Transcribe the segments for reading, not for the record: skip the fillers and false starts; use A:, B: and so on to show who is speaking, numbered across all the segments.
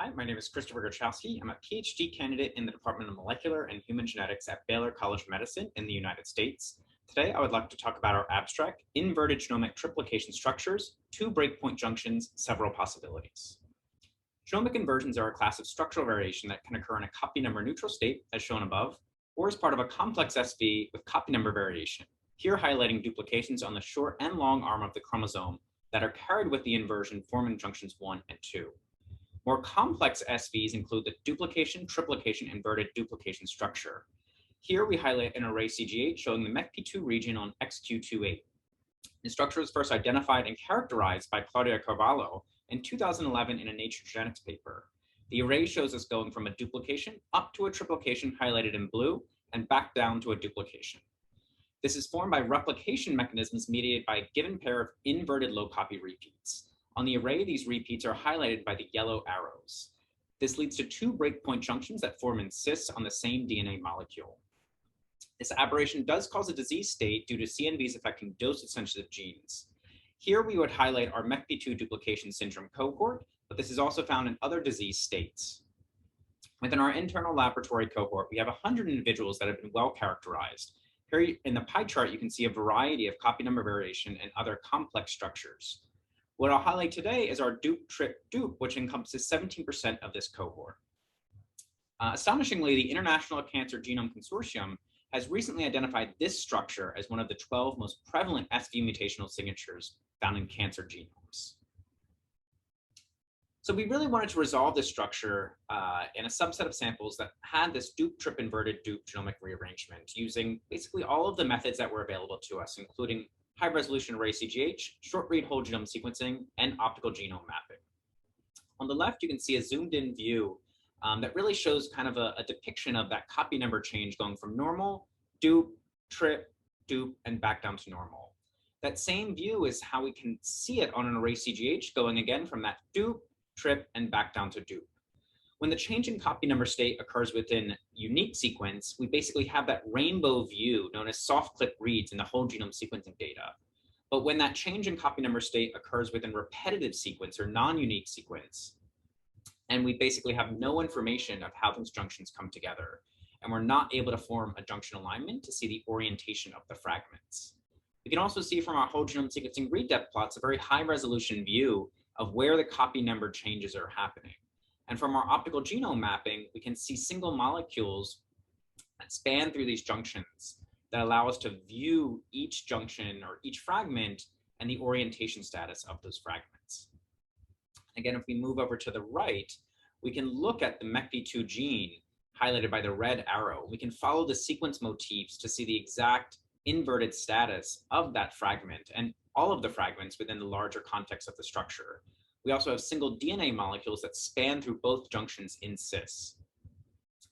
A: Hi, my name is Christopher Gachowski. I'm a PhD candidate in the Department of Molecular and Human Genetics at Baylor College of Medicine in the United States. Today, I would like to talk about our abstract, Inverted Genomic Triplication Structures, Two Breakpoint Junctions, Several Possibilities. Genomic inversions are a class of structural variation that can occur in a copy number neutral state, as shown above, or as part of a complex SV with copy number variation, here highlighting duplications on the short and long arm of the chromosome that are carried with the inversion forming junctions 1 and 2. More complex SVs include the duplication, triplication, inverted duplication structure. Here we highlight an array CGH showing the MECP2 region on XQ28. The structure was first identified and characterized by Claudia Carvalho in 2011 in a Nature Genetics paper. The array shows us going from a duplication up to a triplication highlighted in blue and back down to a duplication. This is formed by replication mechanisms mediated by a given pair of inverted low copy repeats. On the array, these repeats are highlighted by the yellow arrows. This leads to two breakpoint junctions that form in cis on the same DNA molecule. This aberration does cause a disease state due to CNVs affecting dosage-sensitive genes. Here we would highlight our MECP2 duplication syndrome cohort, but this is also found in other disease states. Within our internal laboratory cohort, we have 100 individuals that have been well characterized. Here in the pie chart, you can see a variety of copy number variation and other complex structures. What I'll highlight today is our dupe, which encompasses 17% of this cohort. Astonishingly, the International Cancer Genome Consortium has recently identified this structure as one of the 12 most prevalent SV mutational signatures found in cancer genomes. So we really wanted to resolve this structure in a subset of samples that had this dupe-trip inverted dupe genomic rearrangement using basically all of the methods that were available to us, including high-resolution array CGH, short-read whole genome sequencing, and optical genome mapping. On the left, you can see a zoomed-in view that really shows kind of a depiction of that copy number change going from normal, dupe, trip, dupe, and back down to normal. That same view is how we can see it on an array CGH going again from that dupe, trip, and back down to dupe. When the change in copy number state occurs within unique sequence, we basically have that rainbow view known as soft clip reads in the whole genome sequencing data. But when that change in copy number state occurs within repetitive sequence or non-unique sequence, and we basically have no information of how those junctions come together, and we're not able to form a junction alignment to see the orientation of the fragments. We can also see from our whole genome sequencing read depth plots a very high resolution view of where the copy number changes are happening. And from our optical genome mapping, we can see single molecules that span through these junctions that allow us to view each junction or each fragment and the orientation status of those fragments. Again, if we move over to the right, we can look at the MECP2 gene highlighted by the red arrow. We can follow the sequence motifs to see the exact inverted status of that fragment and all of the fragments within the larger context of the structure. We also have single DNA molecules that span through both junctions in cis.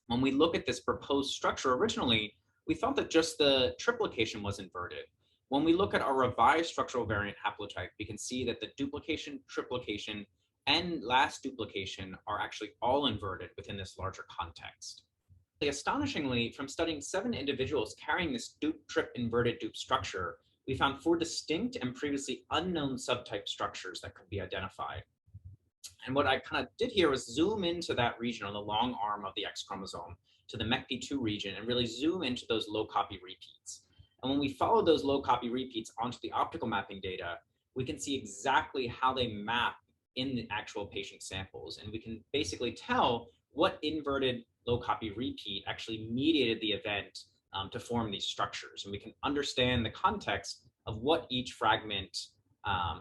A: When we look at this proposed structure originally, we thought that just the triplication was inverted. When we look at our revised structural variant haplotype, we can see that the duplication, triplication, and last duplication are actually all inverted within this larger context. Astonishingly, from studying 7 individuals carrying this dupe-trip inverted dupe structure, we found 4 distinct and previously unknown subtype structures that could be identified. And what I kind of did here was zoom into that region on the long arm of the X chromosome to the MECP2 region and really zoom into those low copy repeats. And when we follow those low copy repeats onto the optical mapping data, we can see exactly how they map in the actual patient samples. And we can basically tell what inverted low copy repeat actually mediated the event to form these structures. And we can understand the context of what each fragment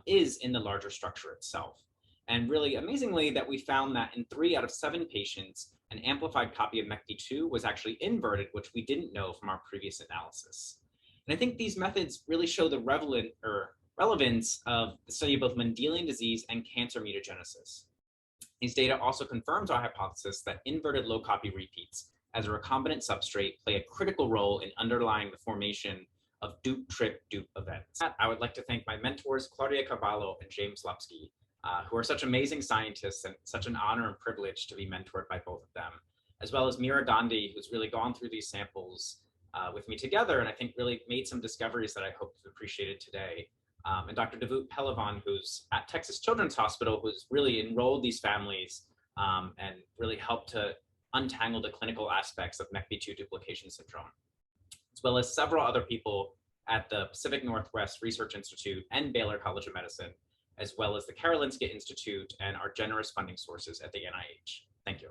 A: is in the larger structure itself. And really amazingly that we found that in 3 out of 7 patients, an amplified copy of MECP2 was actually inverted, which we didn't know from our previous analysis. And I think these methods really show the relevance of the study of both Mendelian disease and cancer mutagenesis. These data also confirms our hypothesis that inverted low copy repeats as a recombinant substrate play a critical role in underlying the formation of dupe-trip-dupe events. I would like to thank my mentors, Claudia Carvalho and James Lupsky, who are such amazing scientists and such an honor and privilege to be mentored by both of them, as well as Meera Gandhi, who's really gone through these samples with me together, and I think really made some discoveries that I hope you've appreciated today. And Dr. Devut Pelavan, who's at Texas Children's Hospital, who's really enrolled these families and really help to untangle the clinical aspects of MECP2 duplication syndrome, as well as several other people at the Pacific Northwest Research Institute and Baylor College of Medicine, as well as the Karolinska Institute and our generous funding sources at the NIH. Thank you.